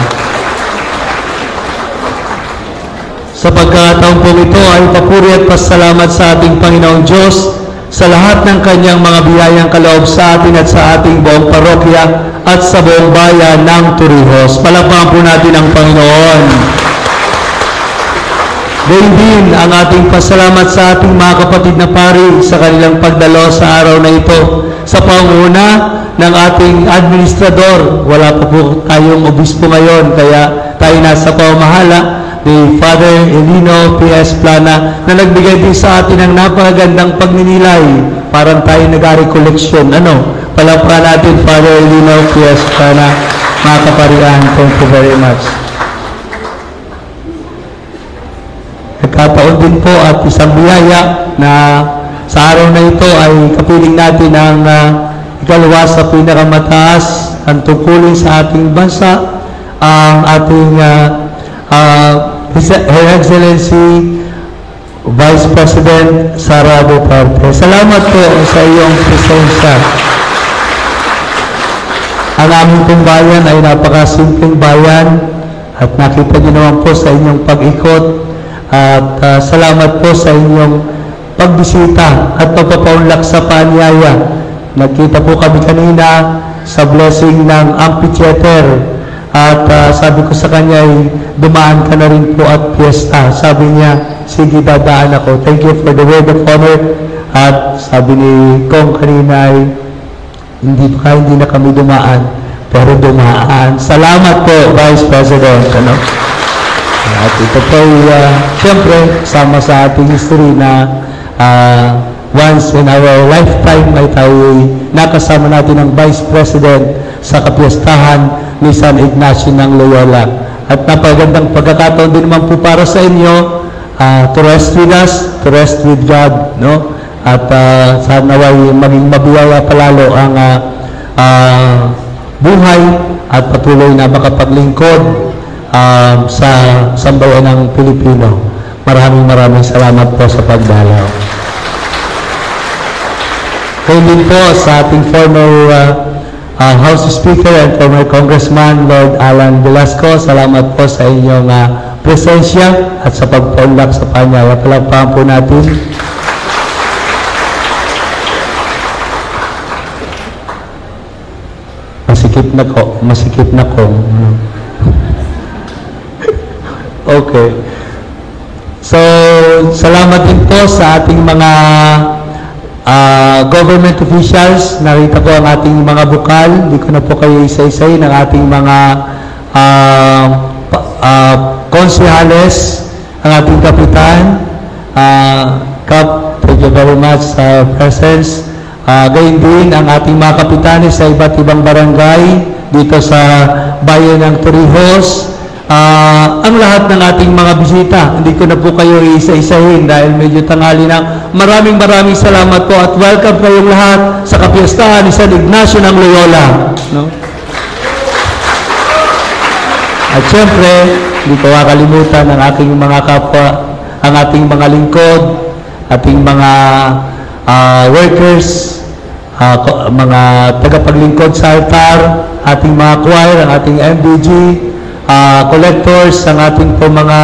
Sa pagkakataon po ito ay papuri at pasalamat sa ating Panginoong Diyos sa lahat ng kanyang mga biyayang kaloob sa atin at sa ating buong parokya at sa buong bayan ng Torrijos. Palakpakan po natin ang Panginoon. Gayun din ang ating pasalamat sa ating mga kapatid na pari sa kanilang pagdalo sa araw na ito. Sa panguna ng ating administrador, wala pa po tayong obispo ngayon, kaya tayo nasa pamamahala ni Father Elino P.S. Plana na nagbigay din sa atin ng napakagandang pagninilay. Parang tayo nag-recollection. Palakpakan natin Father Elino P.S. Plana, mga kaparian. Thank you very much. Nagkataon din po at isang biyaya na sa araw na ito ay kapiling natin ang ikalawa sa pinakamataas ang tungkulin sa ating bansa, ang ating Her Excellency Vice President Sara Duterte. Salamat po sa iyong presensya. Ang aming pong bayan ay napakasimpleng bayan at nakita niyo naman po sa inyong pag-ikot at salamat po sa inyong pagbisita at pagpapaunlak sa paanyaya. Nagkita po kami kanina sa blessing ng amphitheater At sabi ko sa kanya, dumaan ka na rin po at piyesta. Sabi niya, sige, dadaan ako. Thank you for the word of honor. At sabi ni Kong kanina hindi na kami dumaan, pero dumaan. Salamat po, Vice President. Ano? At ito po, siyempre, sama sa ating history na once in our lifetime ay tayo nakasama natin ang Vice President sa kapiyastahan ni San Ignacio ng Loyola. At napagandang pagkakataon din naman po para sa inyo to rest with us, to rest with God, no? At sana ay maging mabiyaya palalo ang buhay at patuloy na makapaglingkod sa sambayan ng Pilipino. Maraming salamat po sa pagdalaw. Kayo din po sa ating former House Speaker and former Congressman Lord Alan Velasco, salamat po sa inyong presensya at sa pagpaunlak sa panyaya. Palagpahan po natin. Masikip na ko. Okay. So, salamat din po sa ating mga government officials. Narita ko ang ating mga bukal. Hindi ko na po kayo isa-isay ng ating mga konsehales, ang ating kapitan. Kap, thank you very much sa presence. Gayon din ang ating mga kapitanes sa iba't ibang barangay dito sa bayan ng Torrijos. Ang lahat ng ating mga bisita, hindi ko na po kayo isa-isahin dahil medyo tanghali na. Maraming salamat po at welcome kayong lahat sa kapiyastahan ni San Ignacio ng Loyola. No? At syempre, hindi ko kakalimutan ang aking mga kapwa, ang ating mga lingkod, ating mga workers, mga tagapaglingkod sa altar, ating mga choir, ang ating MDG, collectors, ang ating po mga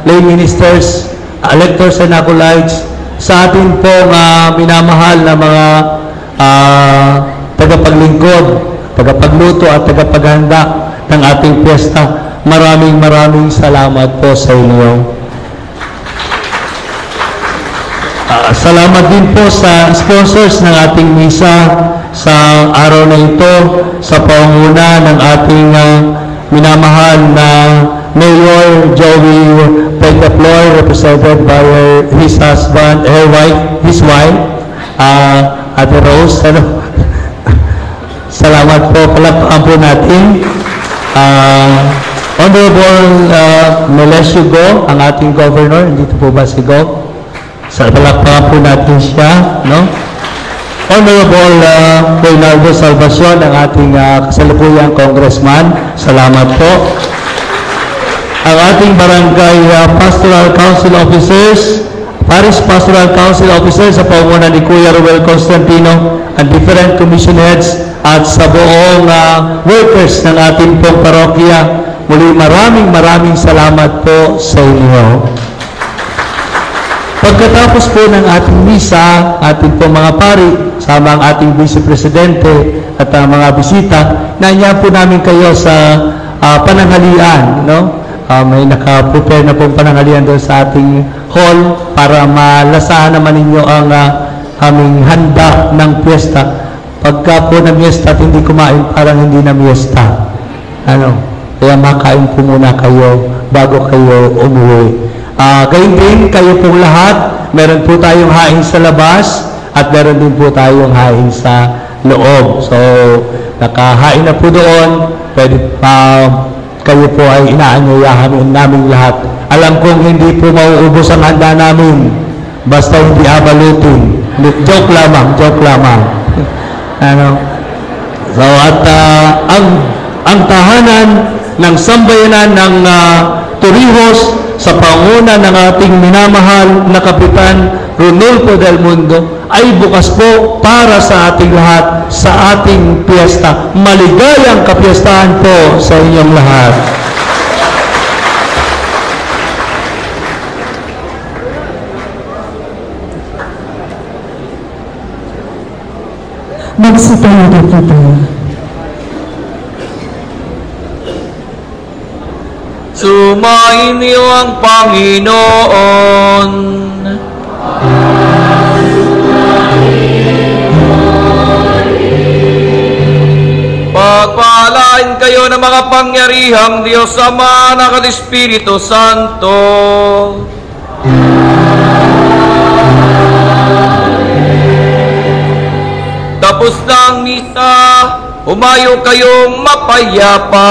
lay ministers, electors and acolytes, sa ating po minamahal na mga tagapaglingkod, tagapagluto at tagapaghanda ng ating piyesta. Maraming salamat po sa inyo. Salamat din po sa sponsors ng ating misa sa araw na ito, sa pangunguna ng ating minamahal na Mayor Joey Peñaflor, represented by his husband, his wife, Ate Rose. Salamat po, palakpakan po natin. Honorable Melesio Go, ang ating governor, dito po ba si Go? Palakpakan po natin siya, no? Honorable Reynaldo Salvacion, ang ating kasalukuyang congressman, salamat po. Ang ating barangay pastoral council officers, parish pastoral council officers sa pangunguna ni Kuya Ruel Constantino, and different commission heads at sa buong workers ng ating pong parokya, muli maraming salamat po sa inyo. Pagkatapos po ng ating misa, ating po mga pari, sama ang ating Vice Presidente at ang mga bisita, naanyahan po namin kayo sa pananghalian, no? May naka-prepare na pong pananghalian doon sa ating hall para malasahan naman ninyo ang aming handa ng piyesta. Pagka po na piyesta at hindi kumain, parang hindi na piyesta. Kaya makain po muna kayo bago kayo umuwi. Gayun din, kayo pong lahat, meron po tayong hain sa labas at meron din po tayong hain sa loob. So, nakahain na po doon, pwede kayo po ay inaanyayahan namin lahat. Alam kong hindi po mauubos ang handa namin, basta hindi abalutin. Joke lamang. So, at ang tahanan ng sambayanan ng Torrijos sa panguna ng ating minamahal na Kapitan Ronulfo Del Mundo ay bukas po para sa ating lahat sa ating piyesta. Maligayang kapiyastahan po sa inyong lahat. Magsitayo na po tayo. Sumain niyo ang Panginoon. Pagpalain kayo ng mga pangyarihang Diyos Ama, Anak at Espiritu Santo. Tapos na ang misa, humayo kayong mapayapa.